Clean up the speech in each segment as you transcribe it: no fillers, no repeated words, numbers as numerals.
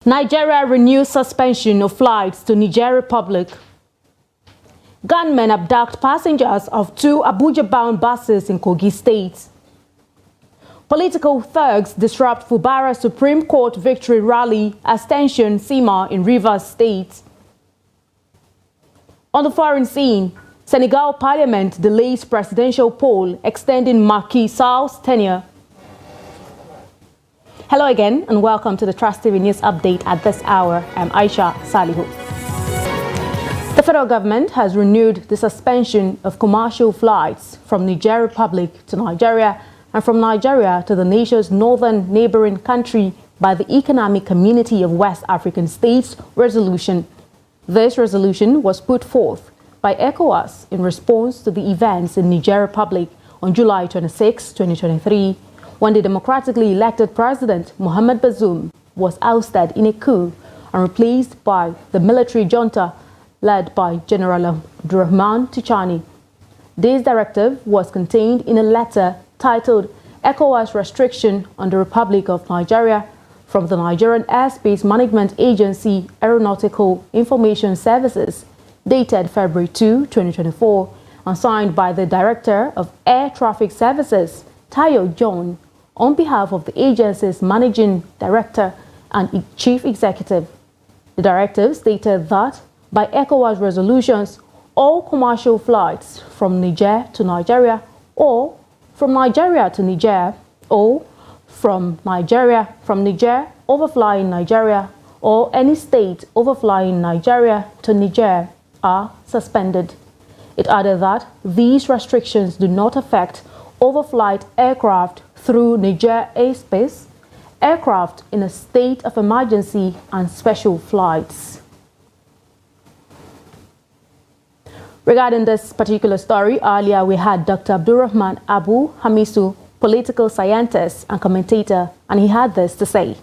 Nigeria renews suspension of flights to Niger Republic. Gunmen abduct passengers of 2 Abuja-bound buses in Kogi State. Political thugs disrupt Fubara Supreme Court victory rally as tension simmer in Rivers State. On the foreign scene, Senegal Parliament delays presidential poll extending Macky Sall's tenure. Hello again and welcome to the Trust TV News Update at this hour. I'm Aisha Salihu. The federal government has renewed the suspension of commercial flights from Niger Republic to Nigeria and from Nigeria to the nation's northern neighboring country by the Economic Community of West African States resolution. This resolution was put forth by ECOWAS in response to the events in Niger Republic on July 26, 2023, when the democratically elected president, Mohamed Bazoum, was ousted in a coup and replaced by the military junta led by General Abdurrahman Tichani. This directive was contained in a letter titled ECOWAS Restriction on the Republic of Nigeria from the Nigerian Airspace Management Agency Aeronautical Information Services, dated February 2, 2024, and signed by the Director of Air Traffic Services, Tayo John, on behalf of the agency's Managing Director and Chief Executive. The directive stated that by ECOWAS resolutions, all commercial flights from Niger to Nigeria or from Nigeria to Niger or from Niger overflying Nigeria or any state overflying Nigeria to Niger are suspended. It added that these restrictions do not affect overflight aircraft through Niger airspace, aircraft in a state of emergency, and special flights. Regarding this particular story, earlier we had Dr. Abdurrahman Abu Hamisu, political scientist and commentator, and he had this to say.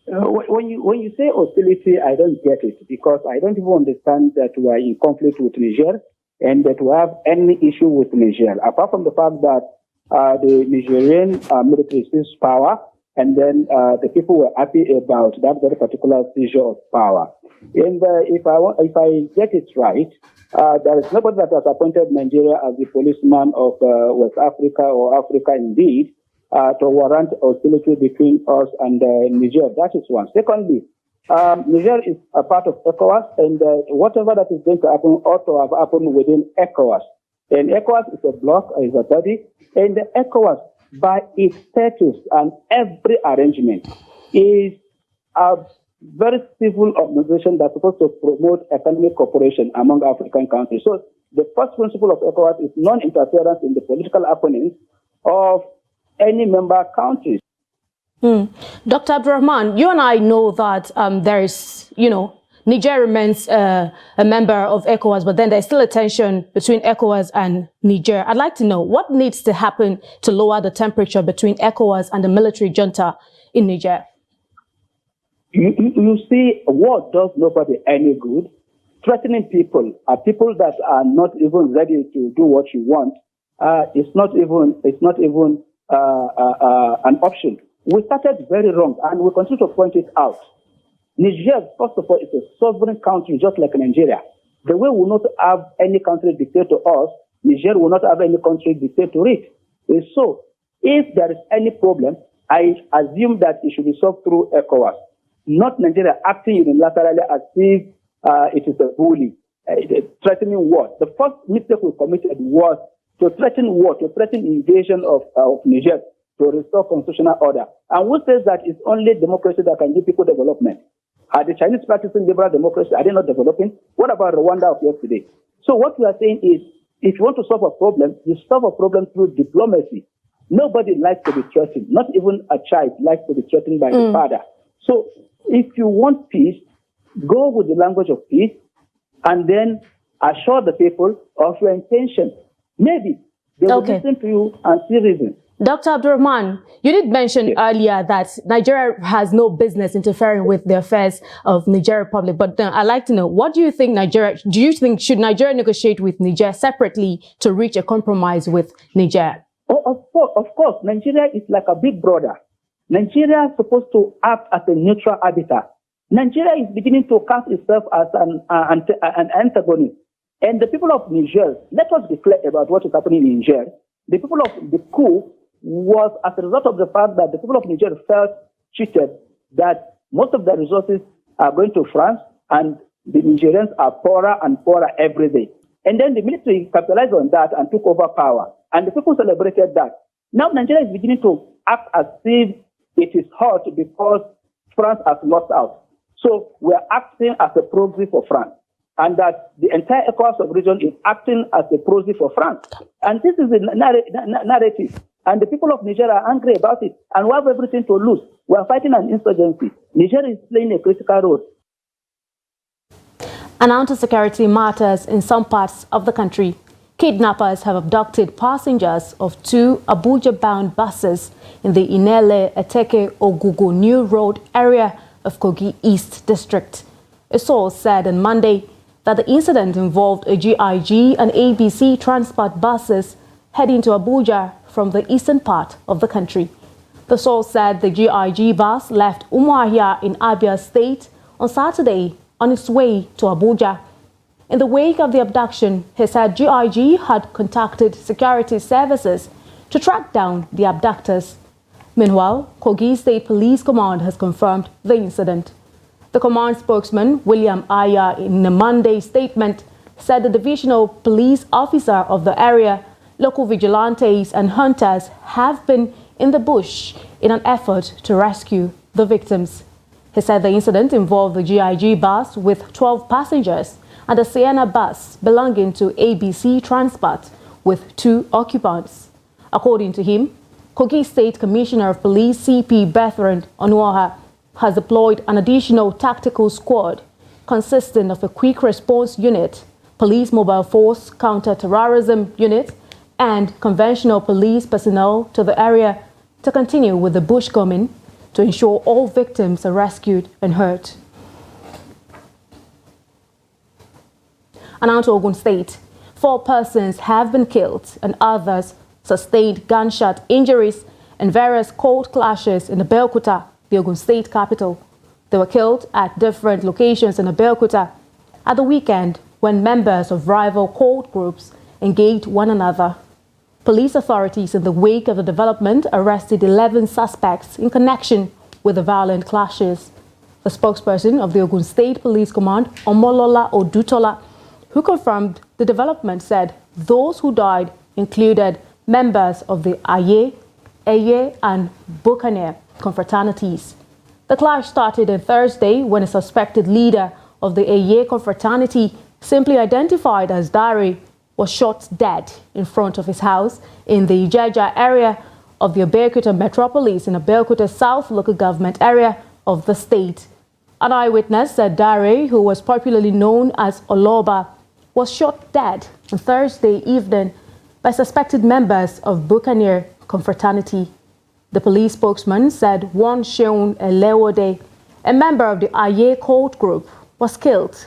When you say hostility, I don't get it, because I don't even understand that we are in conflict with Niger and that we have any issue with Niger, apart from the fact that the Nigerian military seized power, and then the people were happy about that very particular seizure of power. And if I get it right, there is nobody that has appointed Nigeria as the policeman of West Africa or Africa indeed to warrant hostility between us and Niger. That is one. Secondly, Niger is a part of ECOWAS, and whatever that is going to happen ought to have happened within ECOWAS. And ECOWAS is a bloc, is a body, and the ECOWAS, by its status and every arrangement, is a very civil organization that's supposed to promote economic cooperation among African countries. So the first principle of ECOWAS is non-interference in the political happenings of any member countries. Dr. Abdurrahman, you and I know that there is, Niger remains a member of ECOWAS, but then there's still a tension between ECOWAS and Niger. I'd like to know what needs to happen to lower the temperature between ECOWAS and the military junta in Niger. You see, war does nobody any good. Threatening people that are not even ready to do what you want. It's not even an option. We started very wrong, and we continue to point it out. Niger, first of all, is a sovereign country, just like Nigeria. The way we will not have any country dictate to us, Niger will not have any country dictate to it. So, if there is any problem, I assume that it should be solved through ECOWAS, not Nigeria acting unilaterally as if it is a bully, threatening war. The first mistake we committed was to threaten war, to threaten invasion of Niger, to restore constitutional order. And who says that it's only democracy that can give people development? Are the Chinese practicing liberal democracy? Are they not developing? What about Rwanda of yesterday? So what we are saying is, if you want to solve a problem, you solve a problem through diplomacy. Nobody likes to be threatened. Not even a child likes to be threatened by the father. So if you want peace, go with the language of peace and then assure the people of your intention. Maybe they will listen to you and see reasons. Dr. Abdurrahman, you did mention earlier that Nigeria has no business interfering with the affairs of Niger Republic, but I'd like to know, what do you think should Nigeria negotiate with Niger separately to reach a compromise with Niger? Of course, Nigeria is like a big brother. Nigeria is supposed to act as a neutral arbiter. Nigeria is beginning to cast itself as an antagonist. And the people of Niger, let us be clear about what is happening in Niger. The people of the coup was as a result of the fact that the people of Niger felt cheated, that most of the resources are going to France and the Nigerians are poorer and poorer every day. And then the military capitalized on that and took over power. And the people celebrated that. Now Nigeria is beginning to act as if it is hurt because France has lost out. So we are acting as a proxy for France. And that the entire ECOWAS sub-region is acting as a proxy for France. And this is the narrative. And the people of Niger are angry about it. And we have everything to lose. We are fighting an insurgency. Niger is playing a critical role. And on to security matters in some parts of the country. Kidnappers have abducted passengers of 2 Abuja-bound buses in the Inele-Eteke-Ogugu New Road area of Kogi East District. A source said on Monday that the incident involved a GIG and ABC transport buses heading to Abuja from the eastern part of the country. The source said the GIG bus left Umuahia in Abia State on Saturday on its way to Abuja. In the wake of the abduction, he said GIG had contacted security services to track down the abductors. Meanwhile, Kogi State Police Command has confirmed the incident. The command spokesman, William Aya, in a Monday statement, said the divisional police officer of the area, local vigilantes and hunters have been in the bush in an effort to rescue the victims. He said the incident involved the GIG bus with 12 passengers and a Sienna bus belonging to ABC Transport with 2 occupants. According to him, Kogi State Commissioner of Police CP Bertrand Onuoha has deployed an additional tactical squad consisting of a quick response unit, police mobile force counter-terrorism unit, and conventional police personnel to the area to continue with the bushcombing to ensure all victims are rescued and hurt. And now to Ogun State. 4 persons have been killed and others sustained gunshot injuries in various cold clashes in Abeokuta, the Ogun State capital. They were killed at different locations in Abeokuta at the weekend when members of rival cold groups engaged one another. Police authorities in the wake of the development arrested 11 suspects in connection with the violent clashes. The spokesperson of the Ogun State Police Command, Omolola Odutola, who confirmed the development, said those who died included members of the Aye, Eye and Buccaneer confraternities. The clash started on Thursday when a suspected leader of the Aye confraternity, simply identified as Dari, was shot dead in front of his house in the Ijeja area of the Abeokuta metropolis in Abeokuta South local government area of the state. An eyewitness said Dare, who was popularly known as Oloba, was shot dead on Thursday evening by suspected members of Buccaneer confraternity. The police spokesman said one Sheun Elewode, a member of the Aye cult group, was killed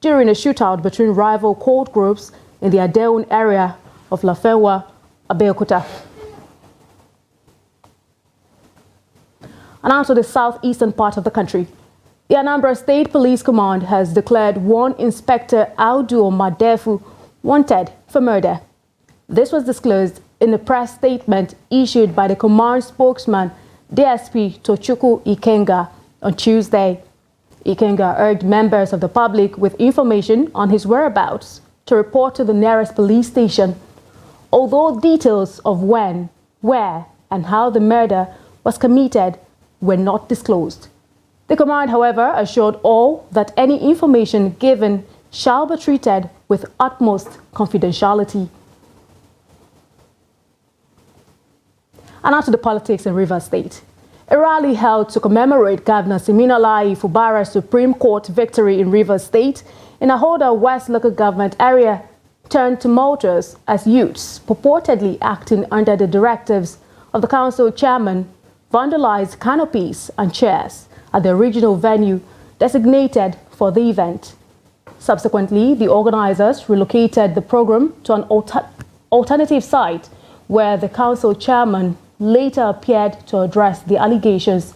during a shootout between rival cult groups in the Adeun area of Lafenwa, Abeokuta. And now to the southeastern part of the country. The Anambra State Police Command has declared one Inspector Audu Madefu wanted for murder. This was disclosed in a press statement issued by the command spokesman, DSP Tochukwu Ikenga, on Tuesday. Ikenga urged members of the public with information on his whereabouts to report to the nearest police station. Although details of when, where, and how the murder was committed were not disclosed. The command, however, assured all that any information given shall be treated with utmost confidentiality. And now to the politics in Rivers State. A rally held to commemorate Governor Siminalayi Fubara's Supreme Court victory in Rivers State in Ahoda West local government area turned tumultuous as youths, purportedly acting under the directives of the council chairman, vandalized canopies and chairs at the original venue designated for the event. Subsequently, the organizers relocated the program to an alternative site where the council chairman later appeared to address the allegations,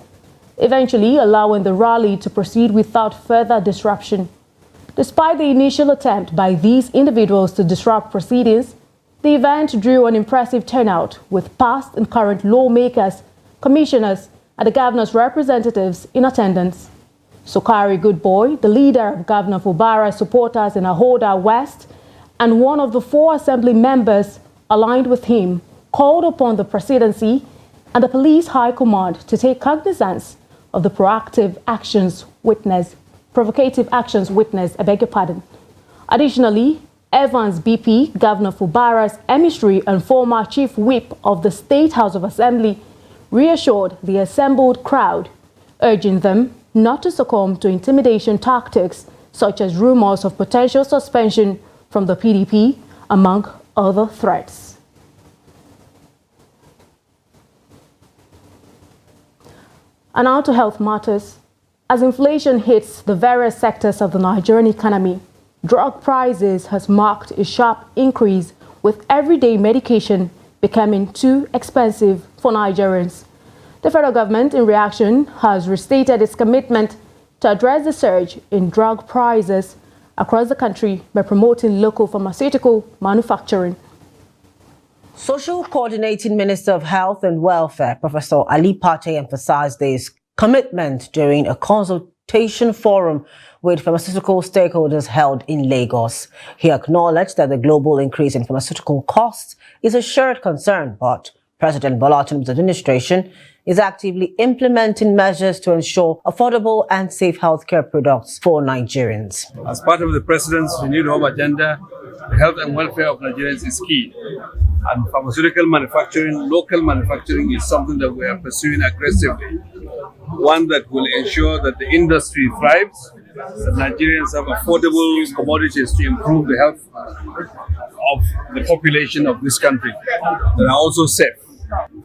eventually allowing the rally to proceed without further disruption. Despite the initial attempt by these individuals to disrupt proceedings, the event drew an impressive turnout with past and current lawmakers, commissioners, and the governor's representatives in attendance. Sokari Goodboy, the leader of Governor Fubara's supporters in Ahoda West, and one of the 4 assembly members aligned with him, called upon the presidency and the police high command to take cognizance of the provocative actions witnessed. Additionally, Evans BP, Governor Fubara's emissary and former chief whip of the State House of Assembly, reassured the assembled crowd, urging them not to succumb to intimidation tactics such as rumors of potential suspension from the PDP, among other threats. And now to health matters. As inflation hits the various sectors of the Nigerian economy, drug prices has marked a sharp increase, with everyday medication becoming too expensive for Nigerians. The federal government, in reaction, has restated its commitment to address the surge in drug prices across the country by promoting local pharmaceutical manufacturing. Social Coordinating Minister of Health and Welfare, Professor Ali Pate, emphasized this commitment during a consultation forum with pharmaceutical stakeholders held in Lagos. He acknowledged that the global increase in pharmaceutical costs is a shared concern, but President Bola Tinubu's administration is actively implementing measures to ensure affordable and safe healthcare products for Nigerians. As part of the President's renewed home agenda, the health and welfare of Nigerians is key. And pharmaceutical manufacturing, local manufacturing, is something that we are pursuing aggressively. One that will ensure that the industry thrives, that Nigerians have affordable commodities to improve the health of the population of this country, that are also safe.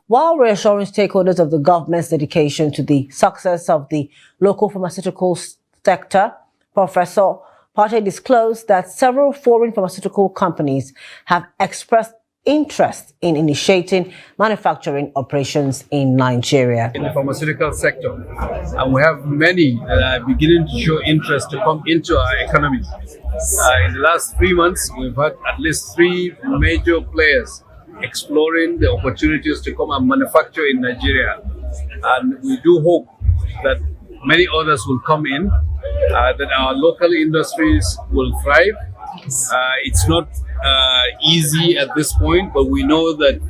While reassuring stakeholders of the government's dedication to the success of the local pharmaceutical sector, Professor Pate disclosed that several foreign pharmaceutical companies have expressed interest in initiating manufacturing operations in Nigeria. In the pharmaceutical sector, and we have many that are beginning to show interest to come into our economy. In the last 3 months, we've had at least 3 major players exploring the opportunities to come and manufacture in Nigeria. And we do hope that many others will come in, that our local industries will thrive. It's not easy at this point, but we know that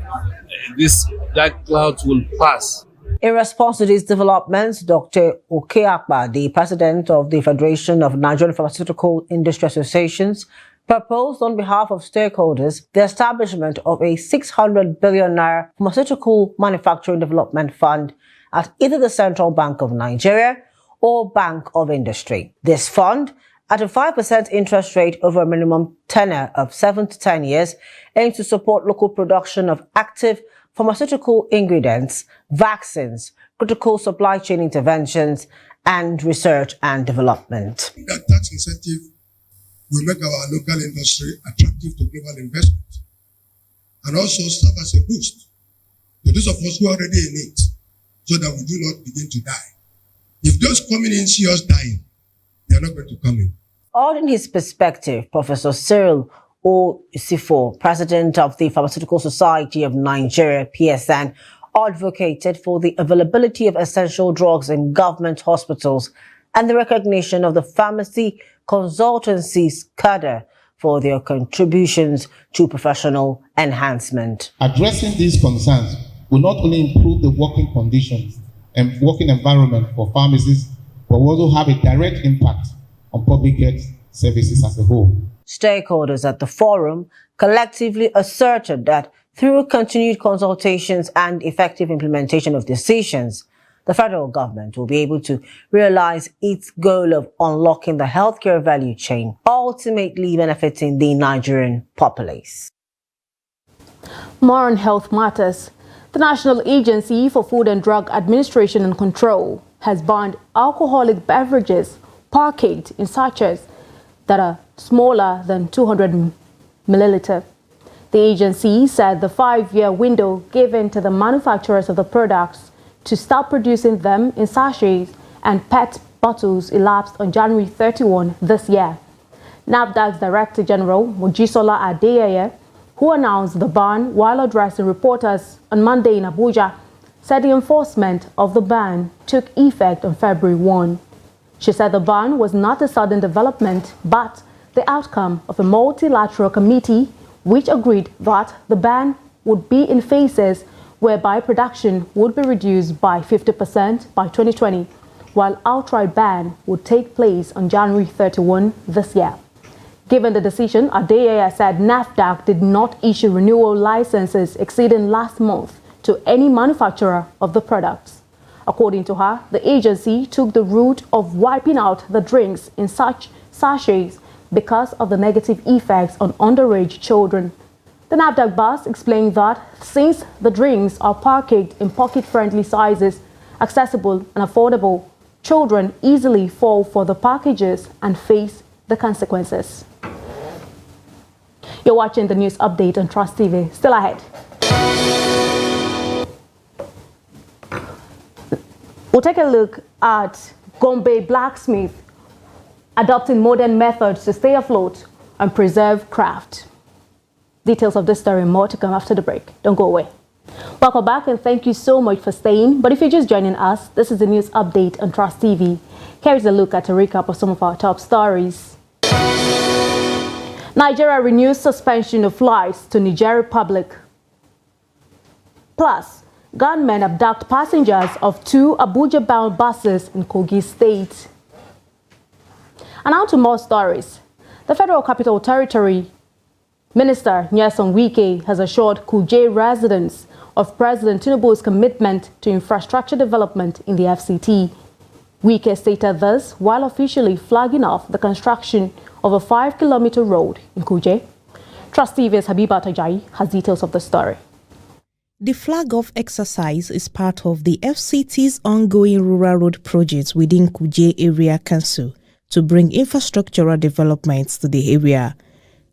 these dark clouds will pass. In response to these developments, Dr. Okeakpa, the president of the Federation of Nigerian Pharmaceutical Industry Associations, proposed on behalf of stakeholders the establishment of a 600 billion naira pharmaceutical manufacturing development fund at either the Central Bank of Nigeria or Bank of Industry. This fund, at a 5% interest rate over a minimum tenure of 7 to 10 years, aims to support local production of active pharmaceutical ingredients, vaccines, critical supply chain interventions, and research and development. That tax incentive will make our local industry attractive to global investment and also serve as a boost to those of us who are already in it, so that we do not begin to die. If those coming in see us dying, they are not going to come in. All in his perspective, Professor Cyril Osifo, president of the Pharmaceutical Society of Nigeria, PSN, advocated for the availability of essential drugs in government hospitals and the recognition of the pharmacy consultancies cadre for their contributions to professional enhancement. Addressing these concerns will not only improve the working conditions and working environment for pharmacists, but will also have a direct impact on public health services as a whole. Stakeholders at the forum collectively asserted that through continued consultations and effective implementation of decisions, the federal government will be able to realize its goal of unlocking the healthcare value chain, ultimately benefiting the Nigerian populace. More on health matters. The National Agency for Food and Drug Administration and Control has banned alcoholic beverages packaged in sachets that are smaller than 200 milliliters. The agency said the 5-year window given to the manufacturers of the products to start producing them in sachets and PET bottles elapsed on January 31 this year. NAFDAC's Director General, Mojisola Adeyeye, who announced the ban while addressing reporters on Monday in Abuja, said the enforcement of the ban took effect on February 1. She said the ban was not a sudden development, but the outcome of a multilateral committee which agreed that the ban would be in phases whereby production would be reduced by 50% by 2020, while outright ban would take place on January 31 this year. Given the decision, Adeyeye said NAFDAC did not issue renewal licenses exceeding last month to any manufacturer of the products. According to her, the agency took the route of wiping out the drinks in such sachets because of the negative effects on underage children. The NAFDAC boss explained that since the drinks are packaged in pocket-friendly sizes, accessible and affordable, children easily fall for the packages and face the consequences. You're watching the news update on Trust TV. Still ahead. We'll take a look at Gombe blacksmith adopting modern methods to stay afloat and preserve craft. Details of this story and more to come after the break. Don't go away. Welcome back and thank you so much for staying. But if you're just joining us, this is the news update on Trust TV. Here's a look at a recap of some of our top stories. Nigeria renews suspension of flights to Niger Republic. Plus, gunmen abduct passengers of 2 Abuja-bound buses in Kogi State. And now to more stories. The Federal Capital Territory Minister Nyesom Wike has assured Kuje residents of President Tinubu's commitment to infrastructure development in the FCT. Wike stated this while officially flagging off the construction of a 5-kilometer road in Kuje. Trust TV's Habiba Tajai has details of the story. The flag-off exercise is part of the FCT's ongoing rural road project within Kuje Area Council to bring infrastructural developments to the area.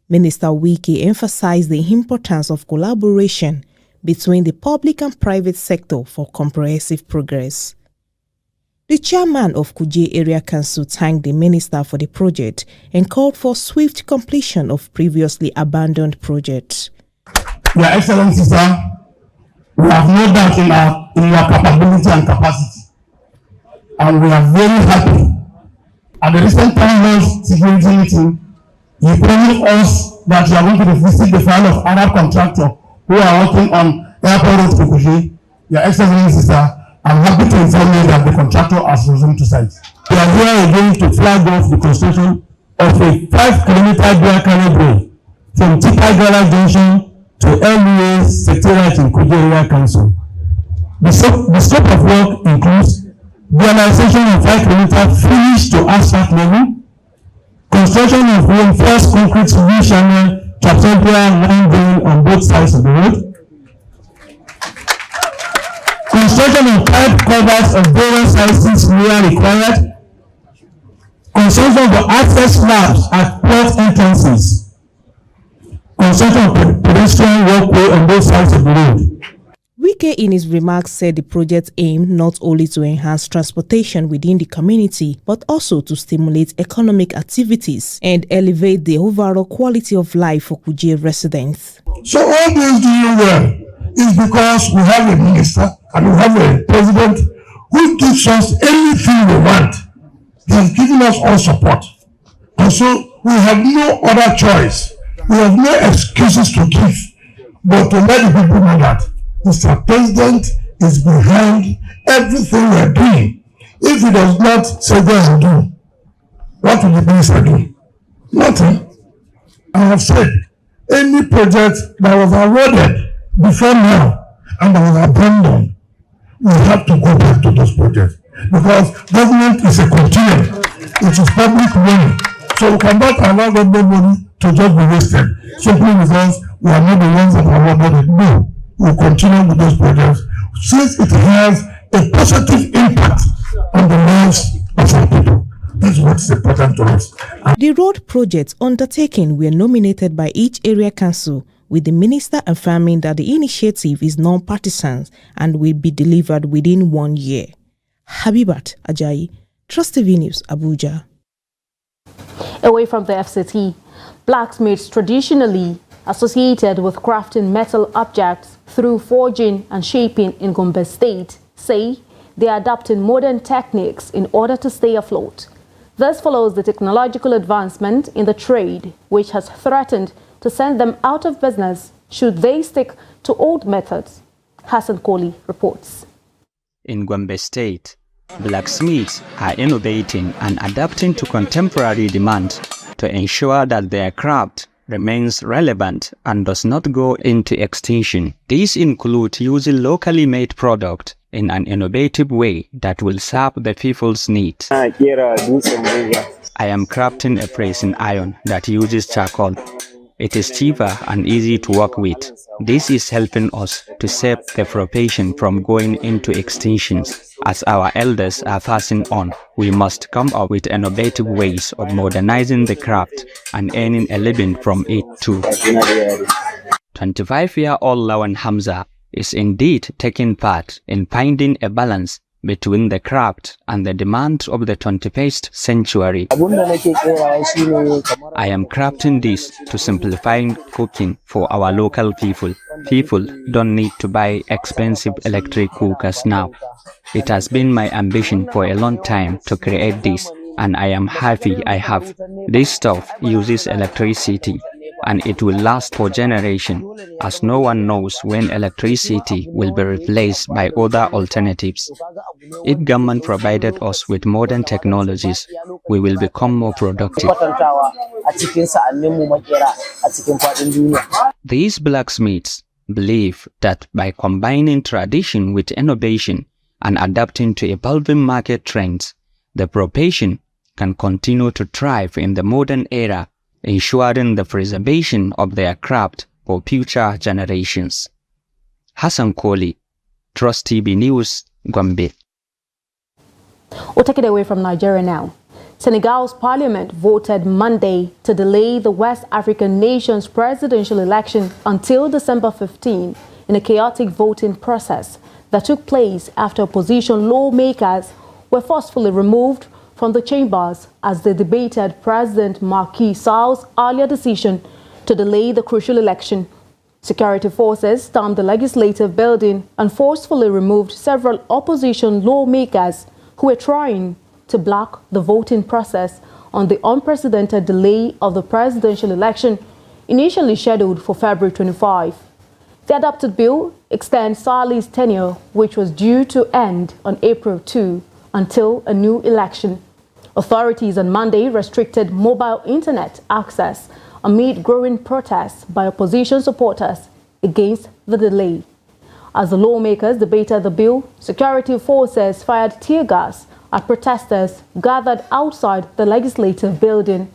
Minister Wike emphasized the importance of collaboration between the public and private sector for comprehensive progress. The chairman of Kuje Area Council thanked the minister for the project and called for swift completion of previously abandoned projects. Your Excellency, sir, we have no doubt in your capability and capacity, and we are very happy. At the recent town security meeting, you promised us that you are going to visit the file of Arab contractor who are working on airport road to Kuje. Your Excellency, sir, I'm happy to inform you that the contractor has resumed to site. We are here again to flag off the construction of a 5-kilometer dual carriageway from Tipagala Junction to LUA Secretariat in Kuje Area Council. The scope of work includes realization of 5 kilometers finished to asphalt level, construction of reinforced concrete channel trapezoidal line drain on both sides of the road, construction of pipe covers of various sizes where required, construction of access slabs at port entrances, construction of pedestrian walkway on both sides of the road. Wike in his remarks said the project aimed not only to enhance transportation within the community, but also to stimulate economic activities and elevate the overall quality of life for Kuje residents. So all this doing well is because we have a minister and we have a president who gives us anything we want. He has given us all support. And so we have no other choice. We have no excuses to give, but to let the people know that Mr. President is behind everything we are doing. If he does not say go and do, what will the minister do? Nothing. I have said, any project that was awarded before now and that was abandoned, we have to go back to those projects because government is a continuum. It is public money. So we cannot allow government money to just be wasted simply because we are not the ones that awarded it. No. We'll continue with those projects since it has a positive impact on the lives of our people. That's what's important to us. The road projects undertaken were nominated by each area council with the minister affirming that the initiative is non-partisan and will be delivered within 1 year. Habibat Ajayi, Trust TV News, Abuja. Away from the FCT, blacksmiths traditionally associated with crafting metal objects through forging and shaping in Gombe State say they are adopting modern techniques in order to stay afloat. This follows the technological advancement in the trade, which has threatened to send them out of business should they stick to old methods. Hassan Koli reports. In Gombe State, blacksmiths are innovating and adapting to contemporary demand to ensure that their craft remains relevant and does not go into extinction. These include using locally made product in an innovative way that will serve the people's needs. I am crafting a pressing iron that uses charcoal. It is cheaper and easy to work with. This is helping us to save the profession from going into extinctions. As our elders are passing on, we must come up with innovative ways of modernizing the craft and earning a living from it too. 25-year-old Lawan Hamza is indeed taking part in finding a balance between the craft and the demands of the 21st century. I am crafting this to simplify cooking for our local people. People don't need to buy expensive electric cookers now. It has been my ambition for a long time to create this, and I am happy I have. This stuff uses electricity, and it will last for generations, as no one knows when electricity will be replaced by other alternatives. If government provided us with modern technologies, we will become more productive. These blacksmiths believe that by combining tradition with innovation and adapting to evolving market trends, the profession can continue to thrive in the modern era, ensuring the preservation of their craft for future generations. Hassan Koli, Trust TV News, Gombe. We'll take it away from Nigeria now. Senegal's parliament voted Monday to delay the West African nation's presidential election until December 15 in a chaotic voting process that took place after opposition lawmakers were forcefully removed from the chambers as they debated President Macky Sall's earlier decision to delay the crucial election. Security forces stormed the legislative building and forcefully removed several opposition lawmakers who were trying to block the voting process on the unprecedented delay of the presidential election initially scheduled for February 25. The adopted bill extends Sally's tenure, which was due to end on April 2, until a new election. Authorities on Monday restricted mobile internet access amid growing protests by opposition supporters against the delay. As the lawmakers debated the bill, security forces fired tear gas at protesters gathered outside the legislative building.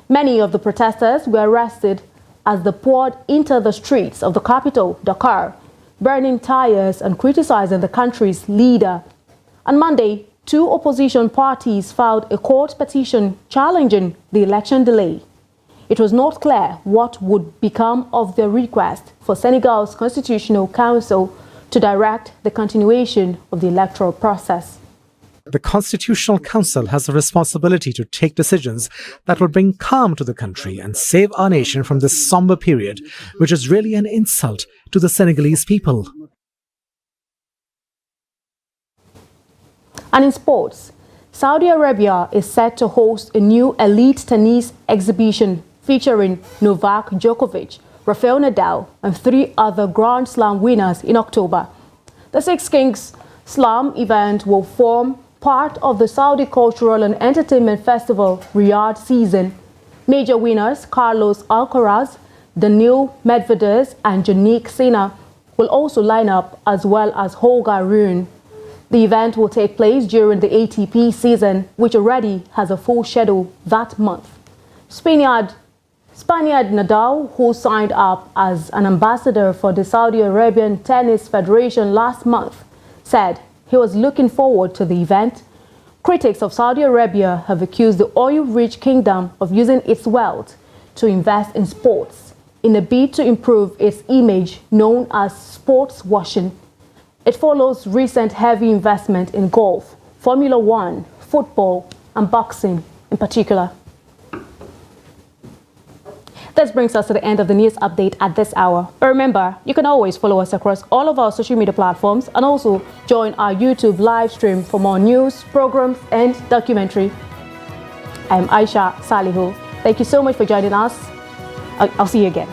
Many of the protesters were arrested as they poured into the streets of the capital, Dakar, burning tires and criticizing the country's leader. On Monday, 2 opposition parties filed a court petition challenging the election delay. It was not clear what would become of their request for Senegal's Constitutional Council to direct the continuation of the electoral process. The Constitutional Council has a responsibility to take decisions that will bring calm to the country and save our nation from this somber period, which is really an insult to the Senegalese people. And in sports, Saudi Arabia is set to host a new elite tennis exhibition featuring Novak Djokovic, Rafael Nadal, and 3 other Grand Slam winners in October. The Six Kings Slam event will form part of the Saudi Cultural and Entertainment Festival Riyadh season. Major winners Carlos Alcaraz, Daniil Medvedev, and Jannik Sinner will also line up, as well as Holger Rune. The event will take place during the ATP season, which already has a full schedule that month. Spaniard Nadal, who signed up as an ambassador for the Saudi Arabian Tennis Federation last month, said he was looking forward to the event. Critics of Saudi Arabia have accused the oil-rich kingdom of using its wealth to invest in sports, in a bid to improve its image known as sports washing. It follows recent heavy investment in golf, Formula One, football, and boxing in particular. This brings us to the end of the news update at this hour. But remember, you can always follow us across all of our social media platforms and also join our YouTube live stream for more news, programs, and documentary. I'm Aisha Salihu. Thank you so much for joining us. I'll see you again.